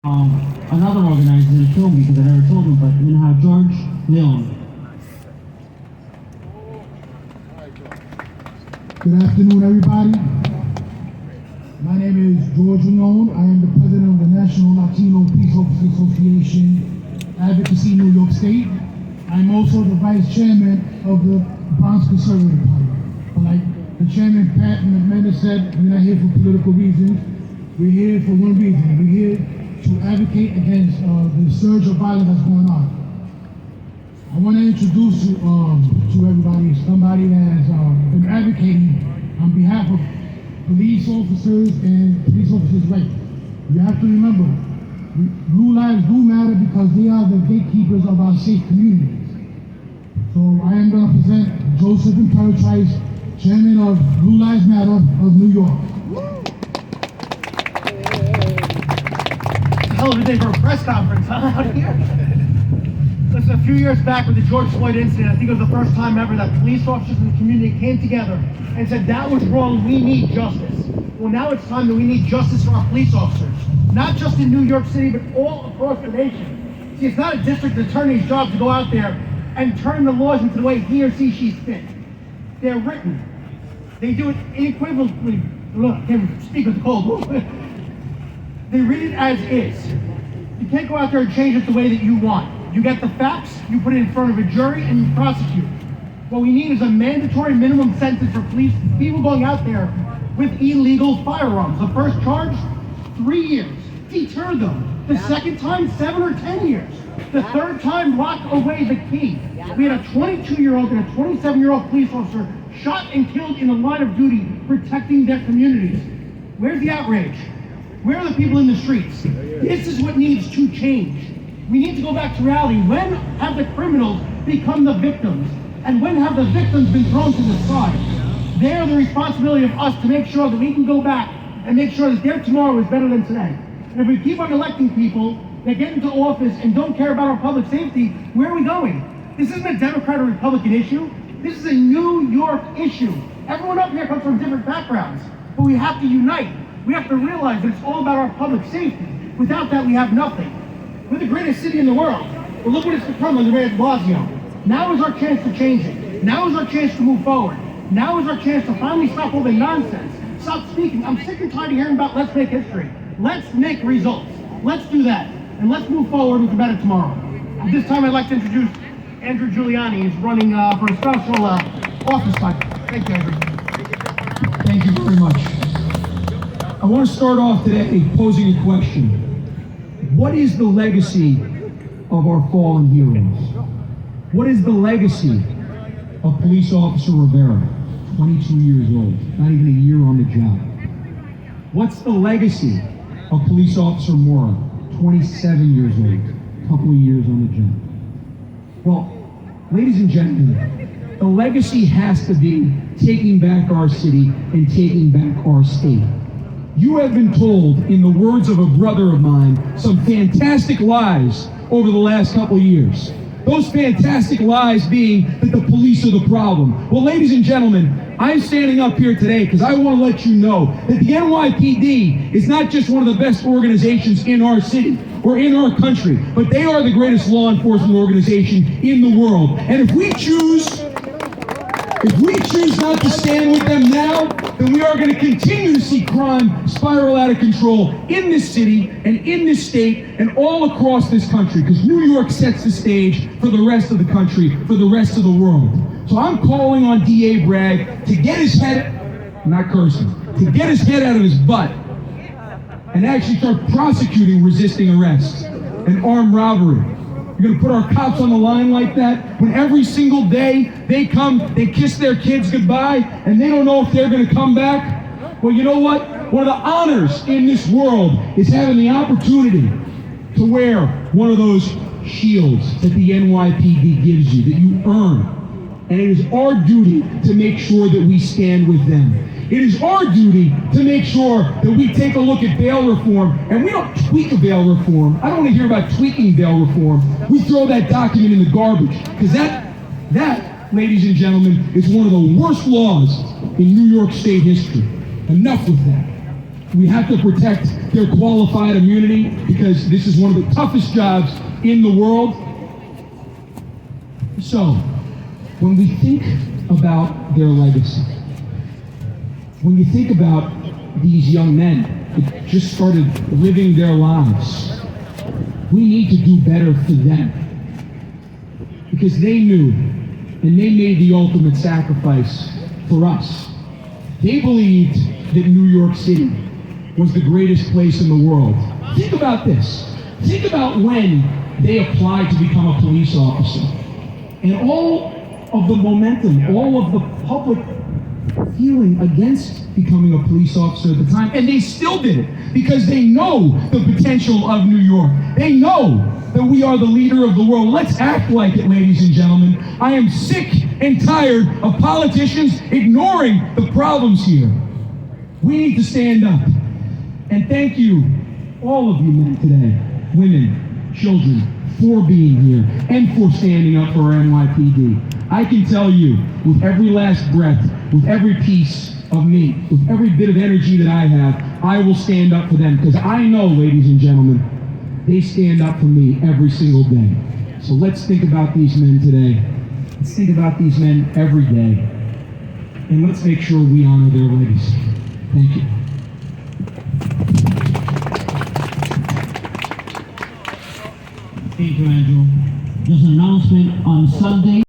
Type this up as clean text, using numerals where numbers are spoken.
Another organizer that killed me because I never told him, but we're gonna have George Leon. Good afternoon, everybody. My name is George Leon. I am the president of the National Latino Police Officers Association, Advocacy, New York State. I'm also the vice chairman of the Bronx Conservative Party. But like the chairman, Pat McManus, said, we're not here for political reasons. We're here for one reason. We're here to advocate against the surge of violence that's going on. I want to introduce you to everybody somebody that has been advocating on behalf of police officers and police officers' rights. You have to remember, blue lives do matter because they are the gatekeepers of our safe communities. So I am going to present Joseph Imperatrice, chairman of Blue Lives Matter of New York. Hell of a day for a press conference, huh? Out here. Listen, a few years back with the George Floyd incident, I think it was the first time ever that police officers in the community came together and said that was wrong, we need justice. Well, now it's time that we need justice for our police officers, not just in New York City, but all across the nation. See, it's not a district attorney's job to go out there and turn the laws into the way he or she sees fit. They're written. They do it unequivocally. Look, I can't speak with the cold. They read it as is. You can't go out there and change it the way that you want. You get the facts, you put it in front of a jury, and you prosecute. What we need is a mandatory minimum sentence for police people going out there with illegal firearms. The first charge, 3 years. Deter them. The second time, 7 or 10 years. The third time, lock away the key. We had a 22-year-old and a 27-year-old police officer shot and killed in the line of duty protecting their communities. Where's the outrage? Where are the people in the streets? This is what needs to change. We need to go back to reality. When have the criminals become the victims? And when have the victims been thrown to the side? They are the responsibility of us to make sure that we can go back and make sure that their tomorrow is better than today. And if we keep on electing people that get into office and don't care about our public safety, where are we going? This isn't a Democrat or Republican issue. This is a New York issue. Everyone up here comes from different backgrounds, but we have to unite. We have to realize that it's all about our public safety. Without that, we have nothing. We're the greatest city in the world. But look what it's become under Mayor de Blasio. Now is our chance to change it. Now is our chance to move forward. Now is our chance to finally stop all the nonsense. Stop speaking. I'm sick and tired of hearing about let's make history. Let's make results. Let's do that. And let's move forward with a better tomorrow. At this time, I'd like to introduce Andrew Giuliani. He's running for a special office cycle. Thank you, Andrew. Thank you very much. I want to start off today posing a question. What is the legacy of our fallen heroes? What is the legacy of Police Officer Rivera, 22 years old, not even a year on the job? What's the legacy of Police Officer Mora, 27 years old, a couple of years on the job? Well, ladies and gentlemen, the legacy has to be taking back our city and taking back our state. You have been told, in the words of a brother of mine, some fantastic lies over the last couple of years. Those fantastic lies being that the police are the problem. Well, ladies and gentlemen, I'm standing up here today because I want to let you know that the NYPD is not just one of the best organizations in our city or in our country, but they are the greatest law enforcement organization in the world. And if we choose not to stand with them now, then we are going to continue to see crime spiral out of control in this city and in this state and all across this country, because New York sets the stage for the rest of the country, for the rest of the world. So I'm calling on DA Bragg to get his head, I'm not cursing, to get his head out of his butt and actually start prosecuting resisting arrest and armed robbery. You're gonna put our cops on the line like that when every single day they come, they kiss their kids goodbye and they don't know if they're gonna come back? Well, you know what? One of the honors in this world is having the opportunity to wear one of those shields that the NYPD gives you, that you earn. And it is our duty to make sure that we stand with them. It is our duty to make sure that we take a look at bail reform, and we don't tweak a bail reform. I don't want to hear about tweaking bail reform. We throw that document in the garbage, because that, ladies and gentlemen, is one of the worst laws in New York State history. Enough with that. We have to protect their qualified immunity because this is one of the toughest jobs in the world. So, when we think about their legacy, when you think about these young men that just started living their lives, we need to do better for them. Because they knew, and they made the ultimate sacrifice for us. They believed that New York City was the greatest place in the world. Think about this. Think about when they applied to become a police officer. And all of the momentum, all of the public feeling against becoming a police officer at the time, and they still did it because they know the potential of New York. They know that we are the leader of the world. Let's act like it, ladies and gentlemen. I am sick and tired of politicians ignoring the problems here. We need to stand up. And thank you, all of you men today, women, children, for being here and for standing up for our NYPD. I can tell you, with every last breath, with every piece of me, with every bit of energy that I have, I will stand up for them because I know, ladies and gentlemen, they stand up for me every single day. So let's think about these men today. Let's think about these men every day. And let's make sure we honor their legacy. Thank you. Thank you, Andrew. Just an announcement on Sunday.